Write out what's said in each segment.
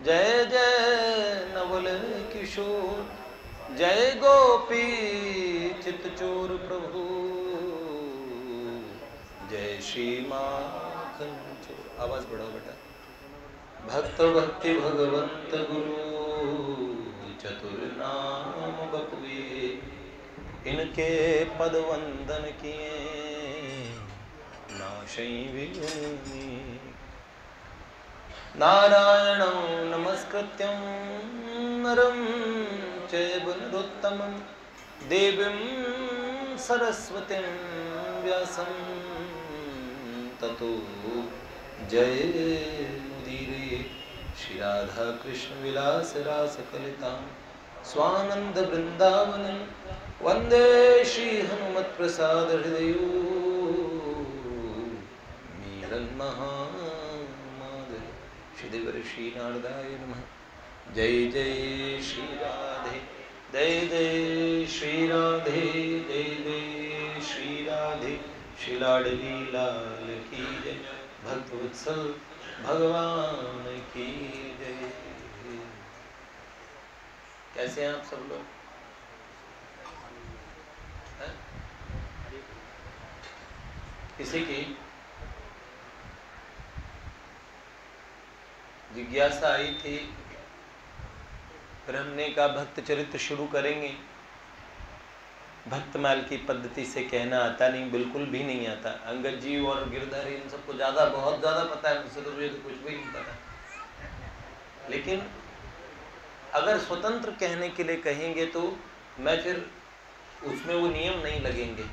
जय जय नवल किशोर, जय गोपी चितचोर प्रभु, जय श्री माखन चोर। आवाज बढ़ाओ बेटा। भक्त भक्ति भगवंत गुरु, चतुर नाम बपुए, इनके पद वंदन किए, नाशै विघ्न। नारायणं नमस्कृत्यं नरं चैव नरोत्तमं, देवीं सरस्वतीं व्यासं ततो जयमुदीरये। श्री राधा कृष्ण विलास रास कलितां स्वानंद वृंदावनं वंदे श्री हनुमत प्रसाद हृदयो मीरन्महामाधव। श्रीदेवर श्री नारदाय नमः। जय जय श्री राधे, जय जय श्री राधे, जय जय श्री राधे। श्री लाडली लाल की जय, भक्तवत्सल भगवान की जय। कैसे हैं आप सब लोग? किसी की जिज्ञासा आई थी, फिर हमने कहा भक्त चरित्र शुरू करेंगे। भक्तमाल की पद्धति से कहना आता नहीं, बिल्कुल भी नहीं आता। अंगद जी और गिरधर इन सबको ज्यादा, बहुत ज्यादा पता है, मुझसे तो मुझे तो कुछ भी नहीं पता। लेकिन अगर स्वतंत्र कहने के लिए कहेंगे तो मैं फिर उसमें वो नियम नहीं लगेंगे।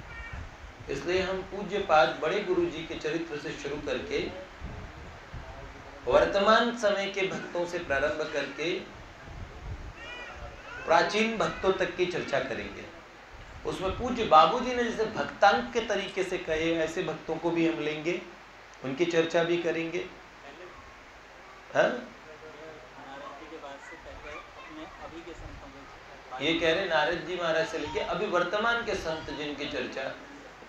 इसलिए हम पूज्य पाद बड़े गुरु जी के चरित्र से शुरू करके वर्तमान समय के भक्तों से प्रारंभ करके प्राचीन भक्तों तक की चर्चा करेंगे। उसमें पूज्य बाबूजी ने जैसे भक्तांक के तरीके से कहे, ऐसे भक्तों को भी हम लेंगे, उनकी चर्चा भी करेंगे। हाँ? ये कह रहे नारद जी महाराज से लेके अभी वर्तमान के संत जिनकी चर्चा,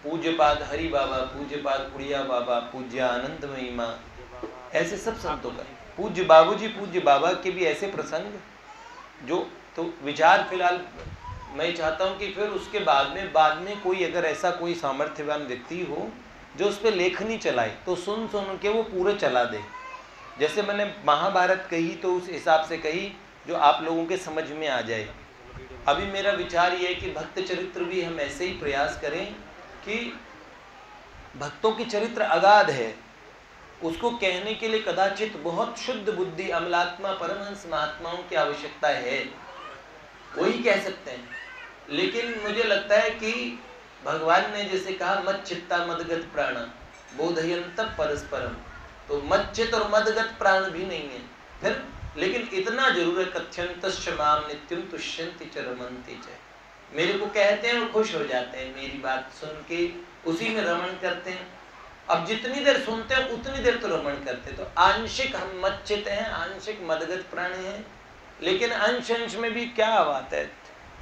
पूज्यपाद हरि बाबा, पूज्यपाद उड़िया बाबा, पूज्य आनंदमयी माँ, ऐसे सब संतों का, पूज्य बाबूजी, पूज्य बाबा के भी ऐसे प्रसंग जो, तो विचार फिलहाल मैं चाहता हूं कि फिर उसके बाद में कोई अगर ऐसा कोई सामर्थ्यवान व्यक्ति हो जो उस पर लेखनी चलाए तो सुन के वो पूरे चला दे। जैसे मैंने महाभारत कही तो उस हिसाब से कही जो आप लोगों के समझ में आ जाए। अभी मेरा विचार ये है कि भक्त चरित्र भी हम ऐसे ही प्रयास करें कि भक्तों की चरित्र अगाध है, उसको कहने के लिए कदाचित बहुत शुद्ध बुद्धि अमलात्मा परमहंस महात्माओं की आवश्यकता है, वही कह सकते हैं। लेकिन मुझे लगता है कि भगवान ने जैसे कहा मत चित्ता मदगत प्राण बोधयंत परस्परम, तो मत चित्त और मदगत प्राण भी नहीं है फिर, लेकिन इतना जरूर है कथ्यंतश्च माम नित्यं तुष्यन्ति च रमन्ति च। मेरे को कहते हैं और खुश हो जाते हैं, मेरी बात सुन के उसी में रमण करते हैं। अब जितनी देर सुनते हैं उतनी देर तो रमण करते हैं। तो आंशिक हम मच्चित हैं, आंशिक मदगत प्राण हैं, लेकिन अंश अंश में भी क्या बात है,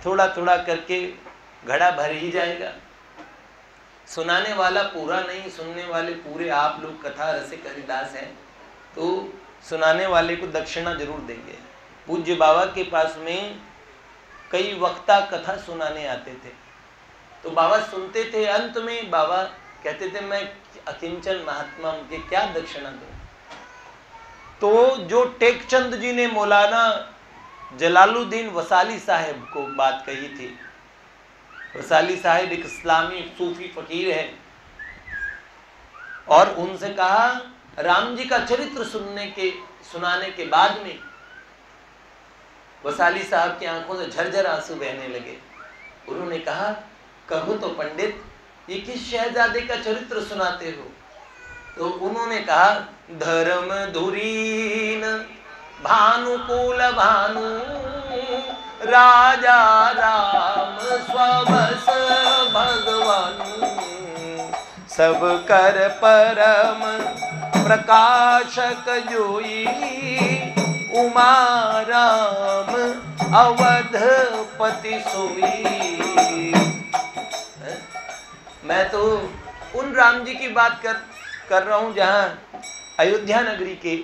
थोड़ा थोड़ा करके घड़ा भर ही जाएगा। सुनाने वाला पूरा नहीं, सुनने वाले पूरे। आप लोग कथा रसिक हरिदास हैं तो सुनाने वाले को दक्षिणा जरूर देंगे। पूज्य बाबा के पास में कई वक्ता कथा सुनाने आते थे तो बाबा सुनते थे, अंत में बाबा कहते थे मैं अकिंचन महात्मा उनके क्या दक्षिणा दूं। तो जो टेकचंद जी ने मौलाना जलालुद्दीन वसाली साहब को बात कही थी, वसाली साहब एक इस्लामी सूफी फकीर है, और उनसे कहा राम जी का चरित्र सुनाने के बाद में वसाली साहब की आंखों से झरझर आंसू बहने लगे। उन्होंने कहा कहो तो पंडित ये किस शहजादे का चरित्र सुनाते हो? तो उन्होंने कहा धर्म धुरीन भानुकूल भानु राजा राम स्वबस भगवानु सब कर परम प्रकाशक जोई उमा राम अवधपति सोई। मैं तो उन राम जी की बात कर रहा हूं जहां अयोध्या नगरी के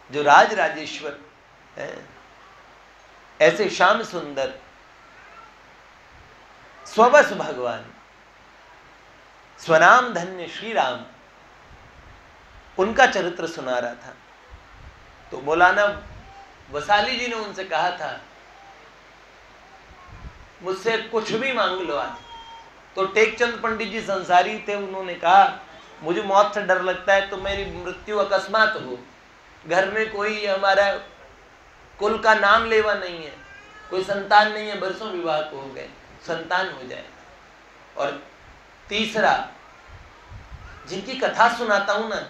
जो राज राजेश्वर है, ऐसे श्याम सुंदर स्वबस भगवान, स्वनाम धन्य श्री राम, उनका चरित्र सुना रहा था। तो मौलाना वसाली जी ने उनसे कहा था, मुझसे कुछ भी मांग लो आज। तो टेकचंद पंडित जी संसारी थे, उन्होंने कहा मुझे मौत से डर लगता है, तो मेरी मृत्यु अकस्मात हो, घर में कोई हमारा कुल का नाम लेवा नहीं है, कोई संतान नहीं है, बरसों विवाह को हो गए, संतान हो जाए। और तीसरा, जिनकी कथा सुनाता हूं ना,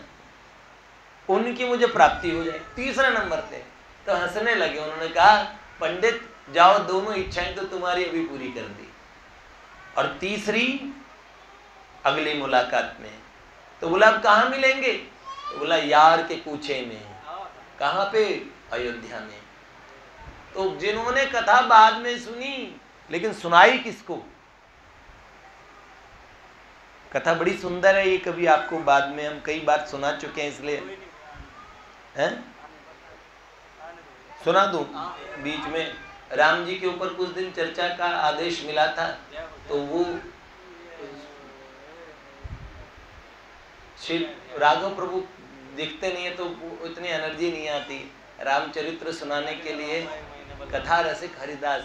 उनकी मुझे प्राप्ति हो जाए, तीसरा नंबर पे। तो हंसने लगे, उन्होंने कहा पंडित जाओ, दोनों इच्छाएं तो तुम्हारी अभी पूरी कर दी, और तीसरी अगली मुलाकात में। तो बोला अब कहाँ मिलेंगे? तो बोला यार के कूचे में। कहाँ पे? अयोध्या में। तो जिन्होंने कथा बाद में सुनी, लेकिन सुनाई किसको? कथा बड़ी सुंदर है ये, कभी आपको बाद में हम कई बार सुना चुके हैं, इसलिए हैं सुना दूं। बीच में राम जी के ऊपर कुछ दिन चर्चा का आदेश मिला था, तो वो श्री राघव प्रभु दिखते नहीं है तो इतनी एनर्जी नहीं आती रामचरित्र सुनाने के लिए। कथा रसिक हरिदास,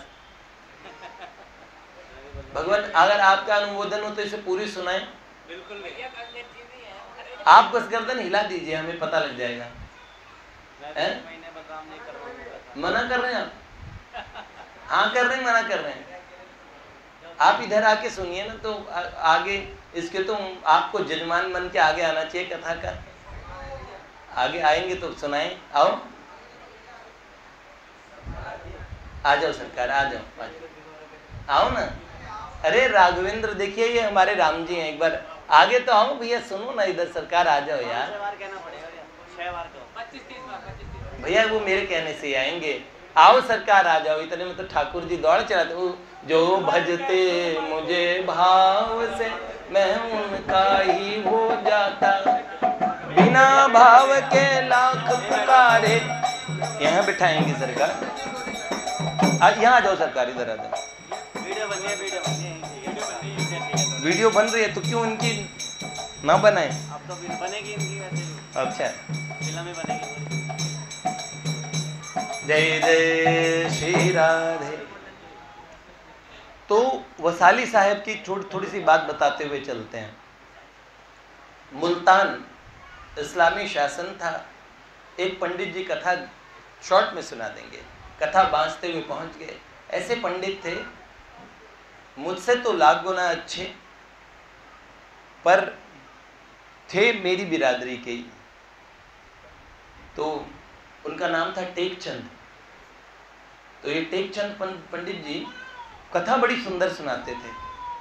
भगवान अगर आपका अनुमोदन हो तो इसे पूरी सुनाएं। बिल्कुल आप बस गर्दन हिला दीजिए, हमें पता लग जाएगा। मना कर रहे हैं आप? हाँ कर रहे हैं, मना कर रहे हैं। आप इधर आके सुनिए ना, तो आगे इसके तो आपको जजमान बन के आगे आना चाहिए कथा का। आगे आएंगे तो सुनाएं। आओ आ जाओ सरकार, आ जाओ, आओ ना। अरे राघवेंद्र देखिए, ये हमारे राम जी हैं, एक बार आगे तो आओ भैया, सुनो ना इधर, सरकार आ जाओ यार। भैया वो मेरे कहने से आएंगे, आओ सरकार आ जाओ। इतने में तो ठाकुर जी दौड़ चलाते, जो भजते मुझे भाव से मैं उनका ही हो जाता, बिना भाव के लाख पुकारे। यहाँ बिठाएंगे सरकार, यहाँ आ जाओ सरकार, इधर आ जाओ। वीडियो बन रही है तो क्यों इनकी ना बनाए? अब तो बनेगी इनकी वैसे। अच्छा, फिल्म बनेगी। जय जय श्री राधे। तो वसाली साहब की थोड़ी सी बात बताते हुए चलते हैं। मुल्तान इस्लामी शासन था। एक पंडित जी कथा शॉर्ट में सुना देंगे, कथा बांसते हुए पहुंच गए। ऐसे पंडित थे, मुझसे तो लाख गुना अच्छे, पर थे मेरी बिरादरी के ही। तो उनका नाम था टेकचंद। तो ये टेकचंद पंडित जी कथा बड़ी सुंदर सुनाते थे।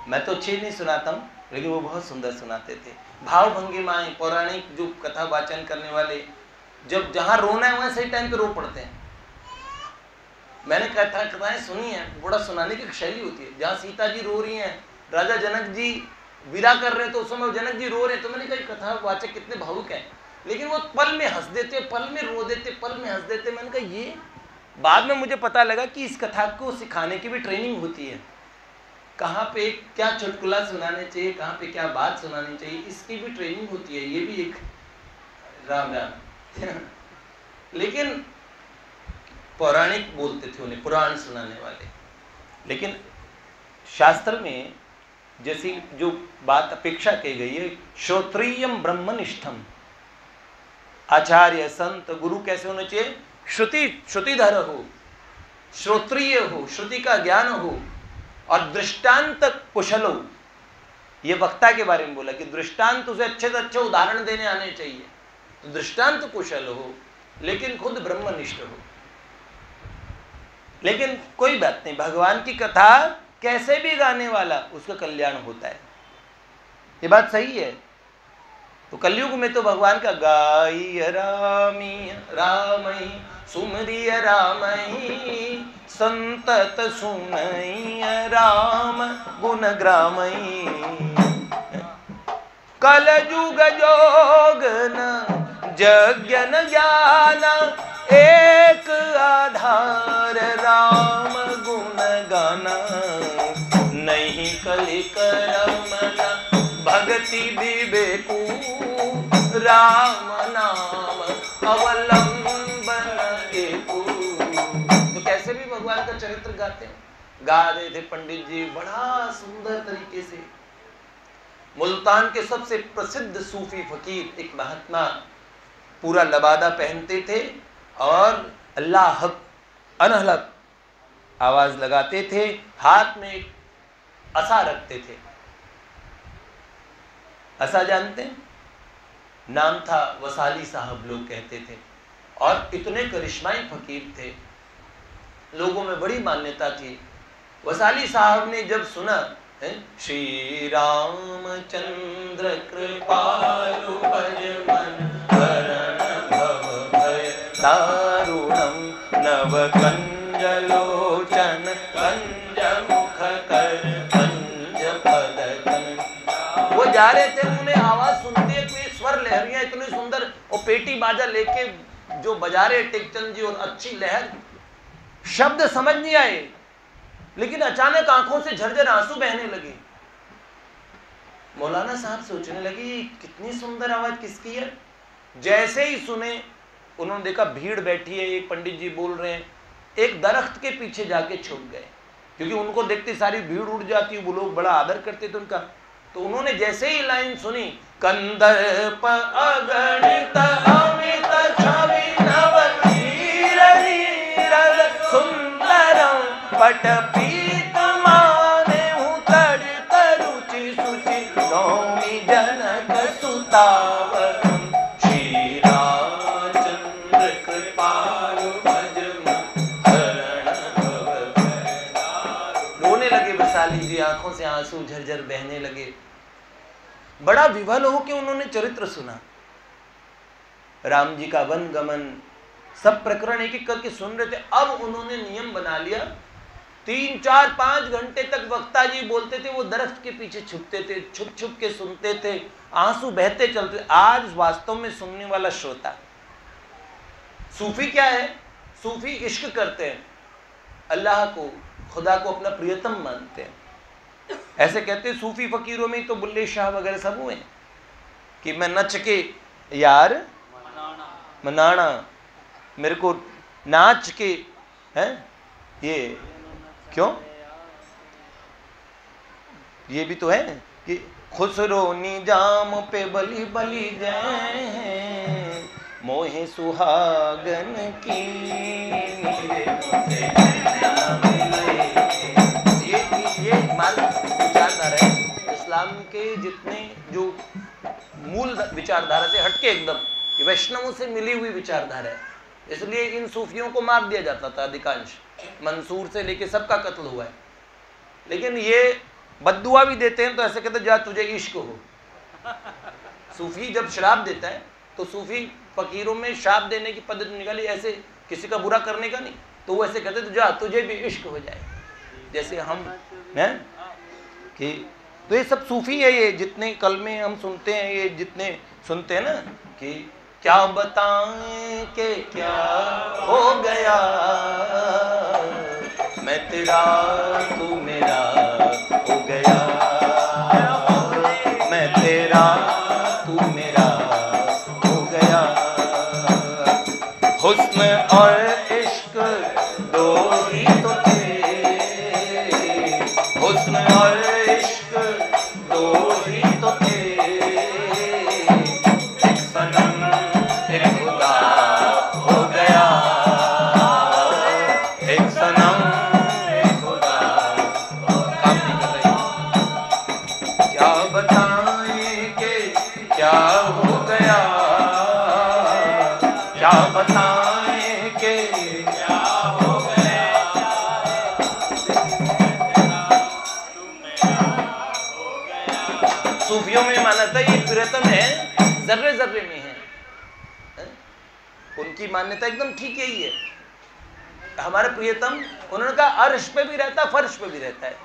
मैं तो अच्छी नहीं सुनाता हूँ, लेकिन वो बहुत सुंदर सुनाते थे। भाव भंगिमाएं, पौराणिक जो कथा वाचन करने वाले, जब जहाँ रोना है वहाँ सही टाइम पे रो पड़ते हैं। मैंने कथाएं सुनी है, बड़ा सुनाने की शैली होती है। जहाँ सीता जी रो रही हैं, राजा जनक जी विदा कर रहे हैं, तो उस समय जनक जी रो रहे हैं, तो मैंने कहा कथा वाचक कितने भावुक हैं, लेकिन वो पल में हंस देते, पल में रो देते, पल में हंस देते। मैंने कहा ये, बाद में मुझे पता लगा कि इस कथा को सिखाने की भी ट्रेनिंग होती है। कहाँ पे क्या चुटकुला सुनाने चाहिए, कहाँ पे क्या बात सुनानी चाहिए, इसकी भी ट्रेनिंग होती है। ये भी एक राम राम लेकिन पौराणिक बोलते थे उन्हें, पुराण सुनाने वाले। लेकिन शास्त्र में जैसी जो बात अपेक्षा की गई है, श्रोत्रियम ब्रह्मनिष्ठम, आचार्य संत गुरु कैसे होने चाहिए? श्रुतिधर हो, श्रोत्रिय हो, श्रुति का ज्ञान हो, और दृष्टांत कुशल हो। ये वक्ता के बारे में बोला कि दृष्टांत उसे अच्छे से अच्छे उदाहरण देने आने चाहिए। तो दृष्टांत कुशल हो, लेकिन खुद ब्रह्मनिष्ठ हो। लेकिन कोई बात नहीं, भगवान की कथा कैसे भी गाने वाला, उसका कल्याण होता है। ये बात सही है। तो कलयुग में तो भगवान का गाई रामी रामई सुमरिय रामई संतत सुनई राम गुण ग्रामई, कलयुग जोग न यज्ञ न ज्ञान एक आधार, राम गुण गाना नहीं कलि करम भक्ति विवेकू, राम नाम अवलंबन एकू। तो कैसे भी भगवान का चरित्र गाते हैं, गा रहे थे पंडित जी बड़ा सुंदर तरीके से। मुल्तान के सबसे प्रसिद्ध सूफी फकीर एक महात्मा पूरा लबादा पहनते थे और अल्लाह हक अनहलक आवाज लगाते थे, हाथ में एक असा रखते थे। असा जानते हैं? नाम था वसाली साहब, लोग कहते थे। और इतने करिश्माई फकीर थे, लोगों में बड़ी मान्यता थी। वसाली साहब ने जब सुना श्री रामचंद्र कृपालु भज मन हरण भव भय दारुणम नव कंज लोचन कंज मुख कर कंज पद। वो जा रहे थे, उन्हें आवाज सुनती है, कोई स्वर लहरियां इतनी सुंदर, और पेटी बाजा लेके जो बजा रहे टेकचंद जी, और अच्छी लहर, शब्द समझ नहीं आए, लेकिन अचानक आंखों से झरझर आंसू बहने लगे। मौलाना साहब सोचने लगे कितनी सुंदर आवाज किसकी है। जैसे ही सुने, उन्होंने देखा भीड़ बैठी है, एक पंडित जी बोल रहे हैं, एक दरख्त के पीछे जाके छुप गए, क्योंकि उनको देखते सारी भीड़ उड़ जाती, वो लोग बड़ा आदर करते थे उनका। तो उन्होंने जैसे ही लाइन सुनी, कंदर्प अगणित अमित छवि नव नीर नीर सुंदरम पट पीत माने तड़ तरुचि सुचि नौमी जनक सुतावरम श्री रामचंद्र कृपालु भज मन हरण भव भय दारुणम। रोने लगे वसाली जी, आंखों से आंसू झरझर बहने लगे। बड़ा विवल हो के उन्होंने चरित्र सुना, राम जी का वन गमन, सब प्रकरण एक एक करके सुन रहे थे। अब उन्होंने नियम बना लिया, 3, 4, 5 घंटे तक वक्ता जी बोलते थे, वो दरख्त के पीछे छुपते थे, छुप छुप के सुनते थे, आंसू बहते चलते। आज वास्तव में सुनने वाला श्रोता। सूफी क्या है? सूफी इश्क करते हैं, अल्लाह को, खुदा को अपना प्रियतम मानते हैं। ऐसे कहते हैं सूफी फकीरों में तो बुल्ले शाह वगैरह सब हुए कि मैं नच के यार मनाना, मेरे को नाच के हैं, ये क्यों? ये भी तो है कि खुसरो निजाम पे बली बली जाए, मोहे सुहागन की ये मार्ग विचारधारा है इस्लाम के। जितने जो मूल विचारधारा से हटके एकदम, वैष्णवों से मिली हुई विचारधारा है, इसलिए इन सूफियों को मार दिया जाता था अधिकांश। मंसूर से लेके सबका कत्ल हुआ है। लेकिन ये बद्दुआ भी देते हैं, तो ऐसे कहते जा तुझे इश्क हो। सूफी जब श्राप देता है तो सूफी फकीरों में श्राप देने की पद्धति निकाली, ऐसे किसी का बुरा करने का नहीं। तो वो ऐसे कहते जा तुझे भी इश्क हो जाए, जैसे हम हैं कि। तो ये सब सूफी है, ये जितने कलमे हम सुनते हैं, ये जितने सुनते हैं ना कि क्या बताएं कि क्या हो गया, मैं तेरा तू मेरा हो गया, मैं तेरा तू मेरा हो गया। हुस्न और इश्क दो ही तो थे, हुस्न और इश्क दो ही तो थे, एक सनम एक खुदा हो गया, एक सनम एक खुदा। काम नहीं कर रही। क्या बताएं कि क्या हो गया, क्या बताएं कि क्या हो गया। सूफियों में मान्यता ये प्रियतम है, जर्रे जर्रे में है। उनकी मान्यता एकदम ठीक यही है। हमारे प्रियतम, उन्होंने कहा अर्श पे भी रहता है, फर्श पे भी रहता है।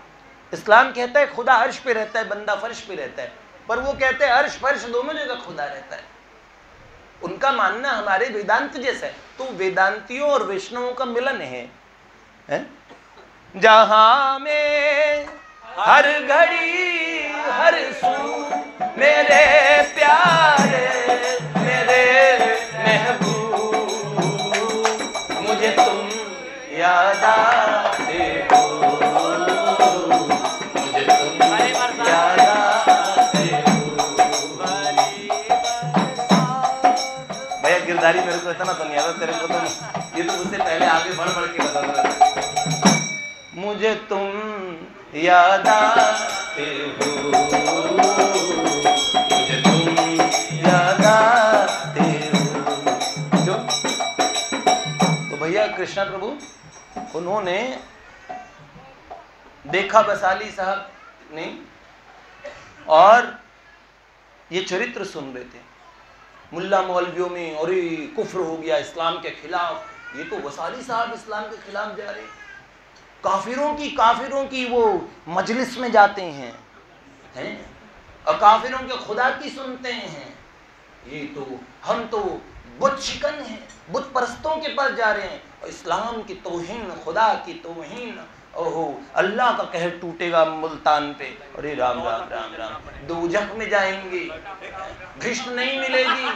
इस्लाम कहता है खुदा अर्श पे रहता है, बंदा फर्श पे रहता है, पर वो कहते हैं अर्श फर्श दोनों जगह खुदा रहता है। उनका मानना हमारे वेदांत जैसा है। तो वेदांतियों और वैष्णवों का मिलन है? जहां में हर घड़ी हर सू मेरे प्यारे मेरे महबूब, मुझे तुम याद आते हो, मुझे तुम याद आते हो। भैया गिरधारी मेरे को इतना तो नहीं आता, तेरे को तो ये तो मुझसे पहले आगे बढ़ बढ़ के बता रहा। मुझे तुम याद आते हो, मुझे तुम याद आते हो। क्यों? तो भैया कृष्णा प्रभु उन्होंने देखा वैशाली साहब ने, और ये चरित्र सुन रहे थे मुल्ला मौलवियों में, और ये कुफ्र हो गया इस्लाम के खिलाफ। ये तो वैशाली साहब इस्लाम के खिलाफ जा रहे, काफिरों की वो मजलिस में जाते हैं और काफिरों के खुदा की सुनते हैं। ये तो हम तो बुत शिकन हैं, बुत परस्तों के पास जा रहे हैं, और इस्लाम की तौहीन, खुदा की तौहीन। ओहो, अल्लाह का कहर टूटेगा मुल्तान पे। अरे राम राम राम राम, दोजख में जाएंगे, घिष्ट नहीं मिलेगी।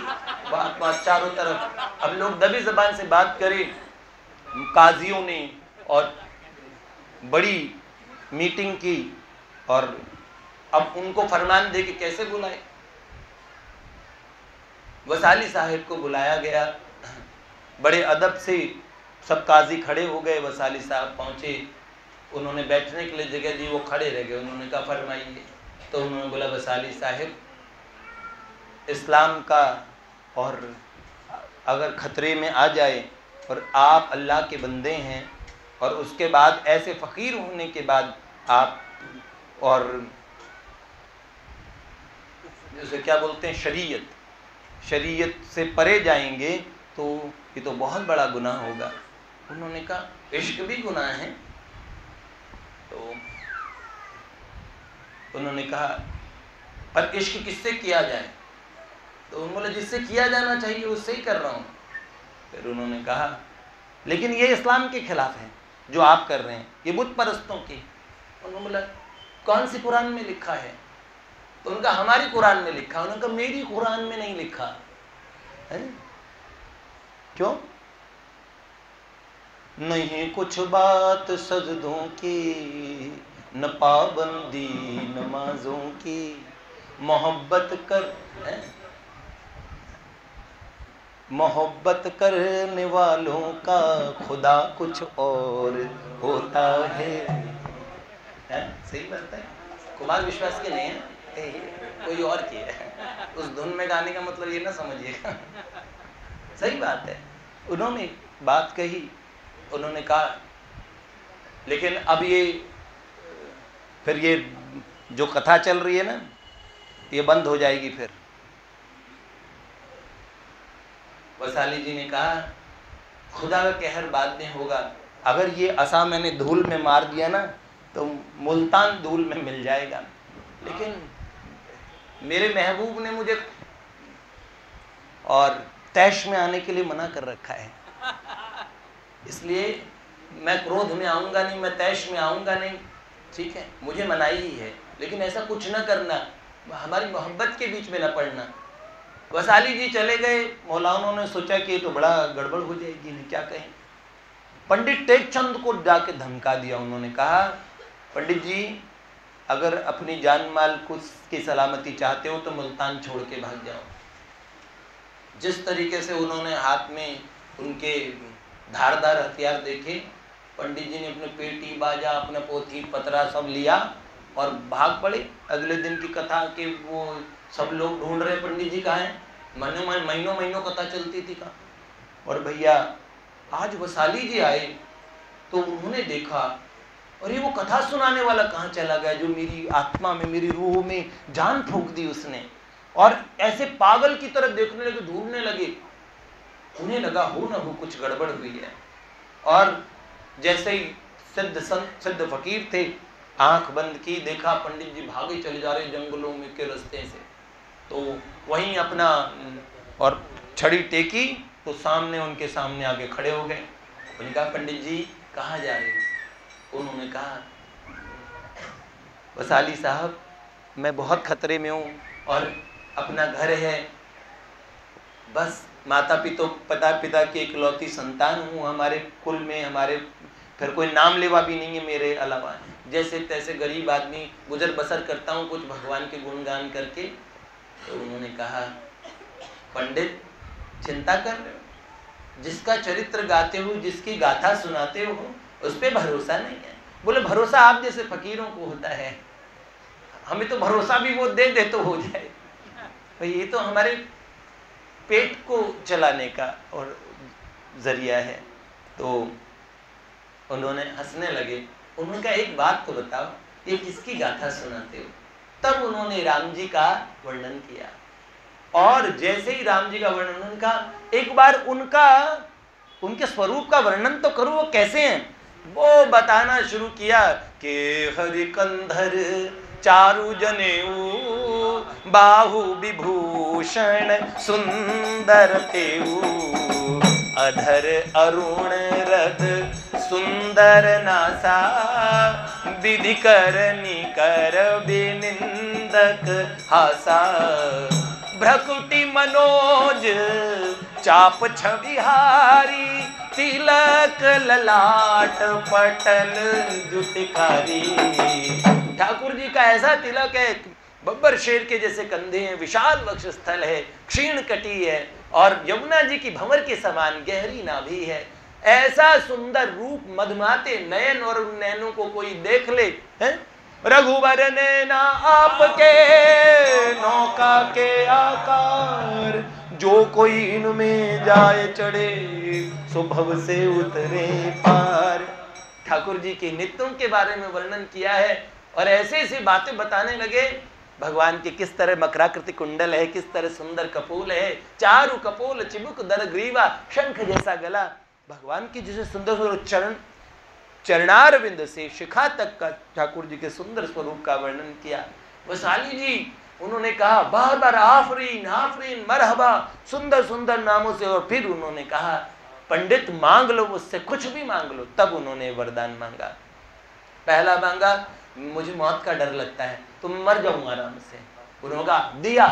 बात चारों तरफ। अब लोग दबी जबान से बात करें, काजियों ने और बड़ी मीटिंग की, और अब उनको फरमान दे के कैसे बुलाए। वैशाली साहिब को बुलाया गया, बड़े अदब से सब काजी खड़े हो गए। वैशाली साहब पहुंचे, उन्होंने बैठने के लिए जगह दी, वो खड़े रह गए। उन्होंने कहा फरमाइए। तो उन्होंने बोला वैशाली साहिब, इस्लाम का और अगर खतरे में आ जाए, और आप अल्लाह के बंदे हैं, और उसके बाद ऐसे फ़कीर होने के बाद आप और जैसे क्या बोलते हैं शरीयत से परे जाएंगे, तो ये तो बहुत बड़ा गुनाह होगा। उन्होंने कहा इश्क भी गुनाह है। तो उन्होंने कहा पर इश्क किससे किया जाए? तो उन्होंने बोला जिससे किया जाना चाहिए उससे ही कर रहा हूँ। फिर उन्होंने कहा लेकिन ये इस्लाम के खिलाफ है जो आप कर रहे हैं, ये बुत परस्तों की। उन्होंने बोला कौन सी कुरान में लिखा है? तो उनका हमारी कुरान में लिखा। उन्होंने कहा मेरी कुरान में नहीं लिखा है। क्यों? नहीं कुछ बात सजदों की, न पाबंदी नमाजों की, मोहब्बत कर मोहब्बत करने वालों का खुदा कुछ और होता है। सही बात है। कुमार विश्वास के नहीं है, कोई और की है। उस धुन में गाने का मतलब ये ना समझिएगा। सही बात है। उन्होंने बात कही, उन्होंने कहा लेकिन अब ये फिर ये जो कथा चल रही है ना, ये बंद हो जाएगी। फिर वैशाली जी ने कहा खुदा का कहर बाद में होगा। अगर ये असा मैंने धूल में मार दिया ना, तो मुल्तान धूल में मिल जाएगा। लेकिन मेरे महबूब ने मुझे और तैश में आने के लिए मना कर रखा है, इसलिए मैं क्रोध में आऊंगा नहीं, मैं तैश में आऊंगा नहीं। ठीक है, मुझे मनाई ही है, लेकिन ऐसा कुछ ना करना, हमारी मोहब्बत के बीच में ना पड़ना। वैशाली जी चले गए। मौलानों ने सोचा कि तो बड़ा गड़बड़ हो जाएगी, नहीं क्या कहें। पंडित टेकचंद को जाके धमका दिया। उन्होंने कहा पंडित जी अगर अपनी जान माल की सलामती चाहते हो तो मुल्तान छोड़ के भाग जाओ। जिस तरीके से उन्होंने हाथ में उनके धारदार हथियार देखे, पंडित जी ने अपने पेटी बाजा, अपना पोथी पतरा सब लिया और भाग पड़े। अगले दिन की कथा के वो सब लोग ढूंढ रहे पंडित जी कहाँ हैं। महीनों महीनों कथा चलती थी कहाँ। और भैया आज वैशाली जी आए तो उन्होंने देखा और ये वो कथा सुनाने वाला कहाँ चला गया जो मेरी आत्मा में, मेरी रूह में जान फूंक दी उसने। और ऐसे पागल की तरह देखने लगे, ढूंढने लगे। उन्हें लगा हो ना हो कुछ गड़बड़ हुई है। और जैसे ही सिद्ध फकीर थे, आंख बंद की, देखा पंडित जी भागे चले जा रहे जंगलों में के रास्ते से। तो वहीं अपना और छड़ी टेकी तो सामने उनके सामने आके खड़े हो गए। उन्होंने कहा पंडित जी कहाँ जा रहे हो? उन्होंने कहा वसाली साहब मैं बहुत खतरे में हूँ और अपना घर है, बस माता पिता की इकलौती संतान हूँ, हमारे कुल में हमारे फिर कोई नाम लेवा भी नहीं है मेरे अलावा, जैसे तैसे गरीब आदमी गुजर बसर करता हूँ कुछ भगवान के गुणगान करके। तो उन्होंने कहा पंडित चिंता कर रहे हो, जिसका चरित्र गाते हो, जिसकी गाथा सुनाते हो, उस पर भरोसा नहीं है। बोले भरोसा आप जैसे फकीरों को होता है, हमें तो भरोसा भी वो दे दे तो हो जाए, तो ये तो हमारे पेट को चलाने का और जरिया है। तो उन्होंने हंसने लगे। उन्होंने कहा एक बात तो बताओ, ये किसकी गाथा सुनाते हो? तब उन्होंने राम जी का वर्णन किया, और जैसे ही राम जी का वर्णन, उन्होंने कहा एक बार उनके स्वरूप का वर्णन तो करो, वो कैसे हैं? वो बताना शुरू किया कि हरि कंधर चारु जनेऊ बाहु विभूषण सुंदर तेऊ अधर अरुण रद सुंदर नासा विधि कर निकर बिनिंदक हासा भ्रकुटी मनोज चाप छविहारी तिलक ललाट पटल जुटकारी। ठाकुर जी का ऐसा तिलक है, बब्बर शेर के जैसे कंधे हैं, विशाल वक्ष स्थल है, क्षीण कटी है, और यमुना जी की भंवर के समान गहरी नाभि है। ऐसा सुंदर रूप, मधुमाते नयन, और उन नैनों को कोई देख ले, हैं? रघुवर नैना आपके नौका के आकार, जो कोई इनमें जाए चढ़े सो भव से उतरे पार। ठाकुर जी के नित्यों के बारे में वर्णन किया है, और ऐसे ऐसी बातें बताने लगे भगवान के, किस तरह मकराकृति कुंडल है, किस तरह सुंदर कपोल है, चारु कपोल चिबुक दर ग्रीवा, शंख जैसा गला, भगवान की जैसे सुंदर सुंदर चरणारविंद से शिखा तक का ठाकुर जी के सुंदर स्वरूप का वर्णन किया। वसाली जी उन्होंने कहा बार बार आफरीन आफरीन मरहबा, सुंदर सुंदर नामों से, और फिर उन्होंने कहा पंडित मांग लो मुझसे, कुछ भी मांग लो। तब उन्होंने वरदान मांगा। पहला मांगा मुझे मौत का डर लगता है तो मैं मर जाऊंगा आराम से। उन्होंने कहा दिया।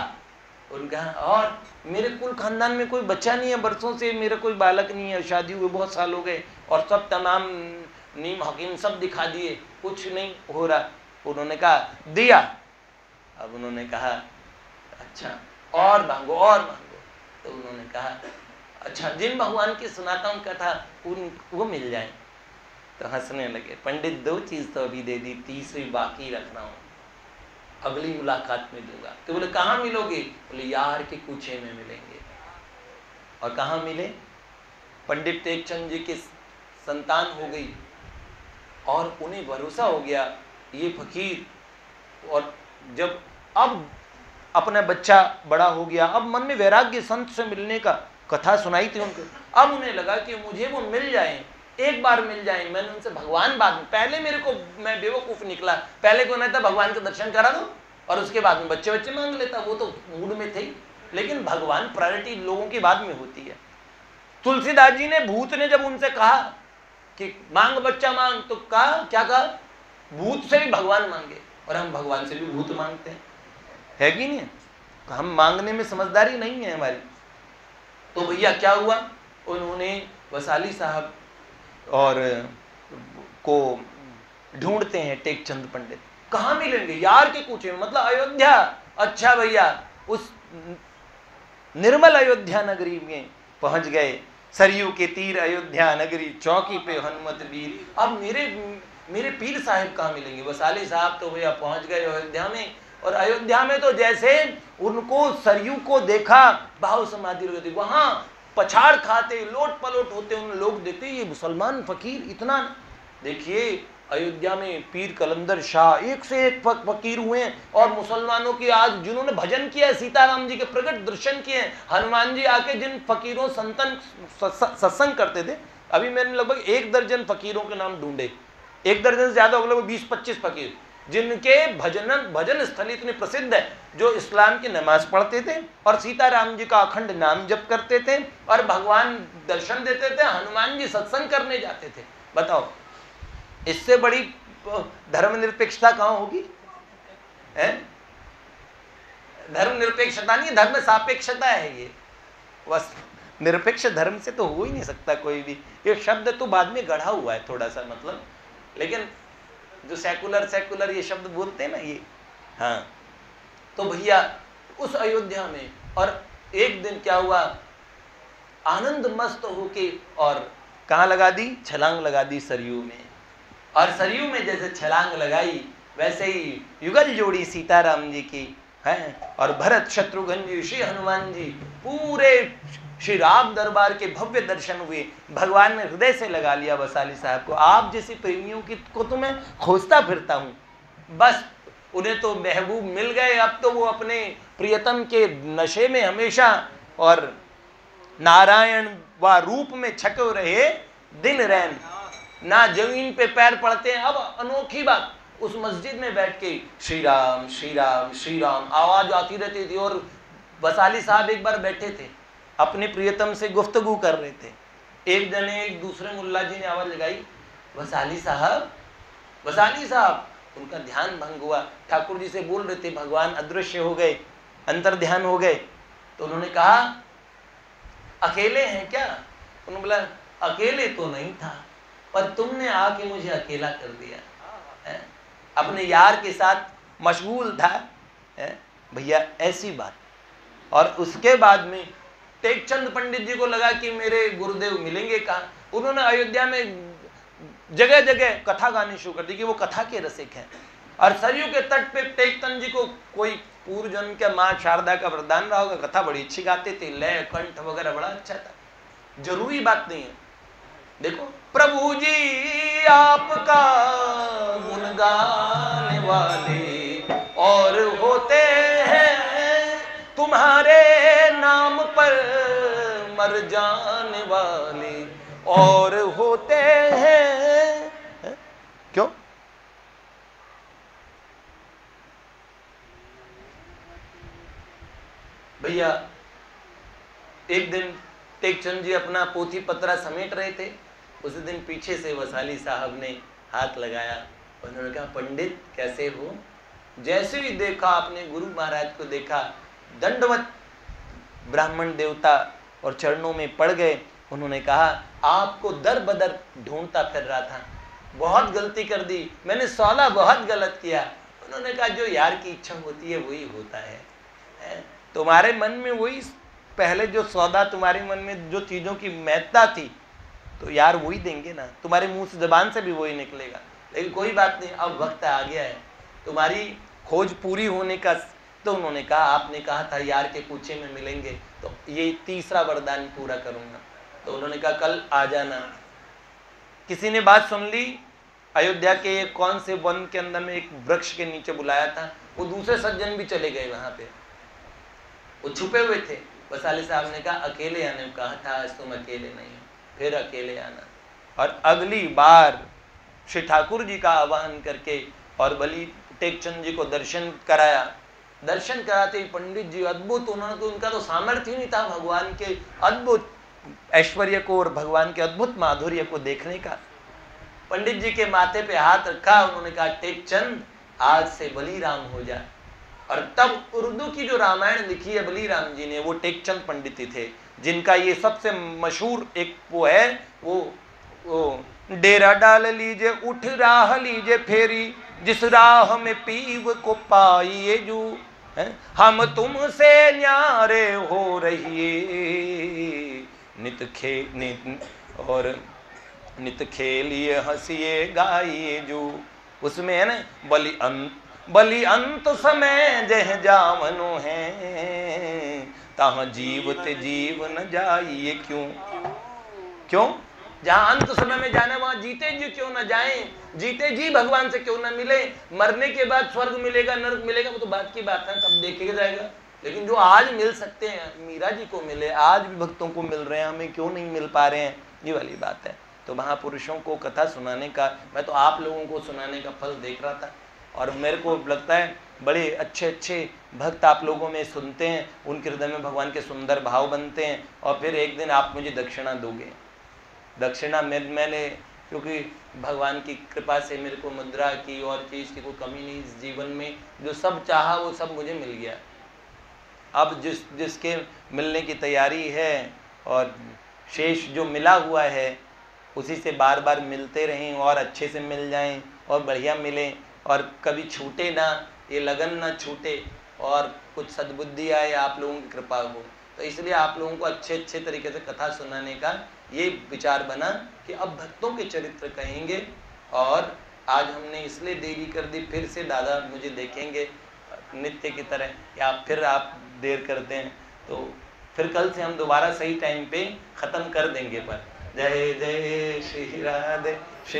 उनका और मेरे कुल खानदान में कोई बच्चा नहीं है, बरसों से मेरा कोई बालक नहीं है, शादी हुए बहुत साल हो गए, और सब तमाम नीम हकीम सब दिखा दिए, कुछ नहीं हो रहा। उन्होंने कहा दिया। अब उन्होंने कहा अच्छा और मांगो और मांगो। तो उन्होंने कहा अच्छा जिन भगवान की सुनाता हूँ कथा वो मिल जाए। तो हंसने लगे। पंडित दो चीज तो अभी दे दी, तीसरी बाकी रखना हूँ, अगली मुलाकात में दूंगा। तो बोले कहाँ मिलोगे? बोले यार के कूचे में मिलेंगे। और कहाँ मिले? पंडित टेकचंद जी की संतान हो गई और उन्हें भरोसा हो गया ये फकीर, और जब अब अपना बच्चा बड़ा हो गया, अब मन में वैराग्य, संत से मिलने का कथा सुनाई थी उनको, अब उन्हें लगा कि मुझे वो मिल जाए, एक बार मिल जाए। मैंने उनसे भगवान बाद में, पहले मेरे को, मैं बेवकूफ निकला, पहले को नहीं था भगवान के दर्शन करा दो और उसके बाद में बच्चे बच्चे मांग लेता, वो तो मूड में थे। लेकिन भगवान प्रायोरिटी लोगों की बाद में होती है। तुलसीदास जी ने, भूत ने जब उनसे कहा कि मांग बच्चा मांग, तो कहा क्या कहा? भूत से भी भगवान मांगे, और हम भगवान से भी भूत मांगते हैं, है कि नहीं? हम मांगने में समझदारी नहीं है हमारी। तो भैया क्या हुआ, उन्होंने वसाली साहब और को ढूंढते हैं टेकचंद पंडित, कहाँ मिलेंगे? यार के कूचे में, मतलब अयोध्या। अच्छा भैया, उस निर्मल अयोध्या नगरी में पहुंच गए। सरयू के तीर अयोध्या नगरी, चौकी पे हनुमत वीर। अब मेरे पीर साहिब कहाँ मिलेंगे? वसाली साहब तो भैया पहुंच गए अयोध्या में, और अयोध्या में तो जैसे उनको सरयू को देखा, भाव समाधि हो गई। वहां पछाड़ खाते, लोट पलोट होते, उन लोग देखते ये मुसलमान फकीर इतना। देखिए अयोध्या में पीर कलंदर शाह एक से एक फकीर हुए हैं, और मुसलमानों की आज जिन्होंने भजन किया, सीताराम जी के प्रकट दर्शन किए, हनुमान जी आके जिन फकीरों संतन सत्संग करते थे, अभी मैंने लगभग 1 दर्जन फकीरों के नाम ढूंढे, 1 दर्जन से ज्यादा हो गए, 20-25 फकीर। जिनके भजन स्थल इतने प्रसिद्ध है, जो इस्लाम की नमाज पढ़ते थे और सीताराम जी का अखंड नाम जप करते थे और भगवान दर्शन देते थे, हनुमान जी सत्संग करने जाते थे। बताओ, इससे बड़ी धर्मनिरपेक्षता कहाँ होगी? धर्मनिरपेक्षता नहीं, धर्म सापेक्षता है ये। बस निरपेक्ष धर्म से तो हो ही नहीं सकता कोई भी। ये शब्द तो बाद में गढ़ा हुआ है थोड़ा सा, मतलब, लेकिन जो सेकुलर ये शब्द बोलते हैं ना ये, हाँ। तो भैया उस अयोध्या में, और एक दिन क्या हुआ, आनंद मस्त होके और कहाँ लगा दी? छलांग लगा दी सरयू में। और सरयू में जैसे छलांग लगाई वैसे ही युगल जोड़ी सीताराम जी की है, और भरत शत्रुघ्न जी, श्री हनुमान जी, पूरे श्री राम दरबार के भव्य दर्शन हुए। भगवान ने हृदय से लगा लिया वसाली साहब को। आप जैसी प्रेमियों की को तो मैं खोजता फिरता हूँ, बस उन्हें तो महबूब मिल गए। अब तो वो अपने प्रियतम के नशे में हमेशा और नारायण व रूप में छके रहे दिन रैन, ना जमीन पे पैर पड़ते हैं। अब अनोखी बात, उस मस्जिद में बैठ के श्री राम श्री राम श्री राम आवाज आती रहती थी, और वसाली साहब एक बार बैठे थे, अपने प्रियतम से गुफ्तगू कर रहे थे। एक जने एक दूसरे मुल्ला जी ने आवाज लगाई, वसाली साहब, वसाली साहब। उनका ध्यान भंग हुआ, ठाकुर जी से बोल रहे थे, भगवान अदृश्य हो गए, अंतर ध्यान हो गए। तो उन्होंने कहा, अकेले हैं क्या? उन्होंने बोला, अकेले तो नहीं था, पर तुमने आके मुझे अकेला कर दिया है? अपने यार के साथ मशगूल था भैया, ऐसी बात। और उसके बाद में टेकचंद पंडित जी को लगा कि मेरे गुरुदेव मिलेंगे कहाँ। उन्होंने अयोध्या में जगह जगह कथा गानी शुरू कर दी कि वो कथा के रसिक हैं। और सरयू के तट पे टेकचंद जी को कोई पूर्व जन्म के माँ शारदा का वरदान रहा होगा, कथा बड़ी अच्छी गाते थे, लय कंठ वगैरह बड़ा अच्छा था। जरूरी बात नहीं है। देखो, प्रभु जी आपका गुण गाने वाले और होते हैं, तुम्हारे नाम पर मर जाने वाले और होते हैं। क्यों? भैया एक दिन टेकचंद जी अपना पोथी पत्रा समेट रहे थे, उस दिन पीछे से वसाली साहब ने हाथ लगाया। उन्होंने कहा, पंडित कैसे हो? जैसे ही देखा, अपने गुरु महाराज को देखा, दंडवत ब्राह्मण देवता और चरणों में पड़ गए। उन्होंने कहा, आपको दर बदर ढूंढता फिर रहा था, बहुत गलती कर दी मैंने, 16 बहुत गलत किया। उन्होंने कहा, जो यार की इच्छा होती है वही होता है। तुम्हारे मन में वही पहले जो सौदा, तुम्हारे मन में जो चीजों की महत्ता थी, तो यार वही देंगे ना, तुम्हारे मुंह से जबान से भी वही निकलेगा। लेकिन कोई बात नहीं, अब वक्त आ गया है तुम्हारी खोज पूरी होने का। तो उन्होंने कहा, आपने कहा था यार के पूछे में मिलेंगे, तो ये तीसरा वरदान पूरा करूंगा। तो उन्होंने कहा, कल आ जाना। किसी ने बात सुन ली, अयोध्या के कौन से वन के अंदर में एक वृक्ष के नीचे बुलाया था, वो दूसरे सज्जन भी चले गए वहां पे, वो छुपे हुए थे। वसाली साहब ने कहा, अकेले आने को कहा था, आज तुम अकेले नहीं हो, फिर अकेले आना। और अगली बार श्री ठाकुर जी का आह्वान करके और बलि टेकचंद जी को दर्शन कराया। दर्शन कराते ही पंडित जी अद्भुत, उन्होंने तो, उनका तो सामर्थ्य ही नहीं था भगवान के अद्भुत ऐश्वर्य को और भगवान के अद्भुत माधुर्य को देखने का। पंडित जी के माथे पे हाथ रखा, उन्होंने कहा, टेकचंद आज से बलि राम हो जा। और तब उर्दू की जो रामायण लिखी है बलि राम जी ने, वो टेकचंद पंडित ही थे, जिनका ये सबसे मशहूर एक वो है, वो डेरा डाल लीजिए, उठ राह लीजिए फेरी, जिस राह में पीव को पाइए जो, हम तुमसे न्यारे हो रहिए, नित खेलिए हंसिए गाइए जो। उसमें है ना, बलि अंत समय जह जावनो है, ताह जीवत जीव न जाइए क्यों? जहां अंत समय में जाना, वहां जीते जी क्यों न जाएं, जीते जी भगवान से क्यों न मिले। मरने के बाद स्वर्ग मिलेगा, नरक मिलेगा, वो तो बात की बात है, तब देखेगा जाएगा। लेकिन जो आज मिल सकते हैं, मीरा जी को मिले, आज भी भक्तों को मिल रहे हैं, हमें क्यों नहीं मिल पा रहे हैं, ये वाली बात है। तो महापुरुषों को कथा सुनाने का, मैं तो आप लोगों को सुनाने का फल देख रहा था, और मेरे को लगता है बड़े अच्छे अच्छे भक्त आप लोगों में सुनते हैं, उनके हृदय में भगवान के सुंदर भाव बनते हैं, और फिर एक दिन आप मुझे दक्षिणा दोगे। दक्षिणा मैंने क्योंकि भगवान की कृपा से मेरे को मुद्रा की और चीज़ की कोई कमी नहीं इस जीवन में, जो सब चाहा वो सब मुझे मिल गया। अब जिसके मिलने की तैयारी है और शेष जो मिला हुआ है उसी से बार बार मिलते रहें और अच्छे से मिल जाएं और बढ़िया मिलें और कभी छूटे ना, ये लगन ना छूटे और कुछ सद्बुद्धि आए, आप लोगों की कृपा हो। तो इसलिए आप लोगों को अच्छे अच्छे तरीके से कथा सुनाने का ये विचार बना कि अब भक्तों के चरित्र कहेंगे। और आज हमने इसलिए देरी कर दी, फिर से दादा मुझे देखेंगे नित्य की तरह या फिर आप देर करते हैं, तो फिर कल से हम दोबारा सही टाइम पे ख़त्म कर देंगे। पर जय जय श्री राधे श्री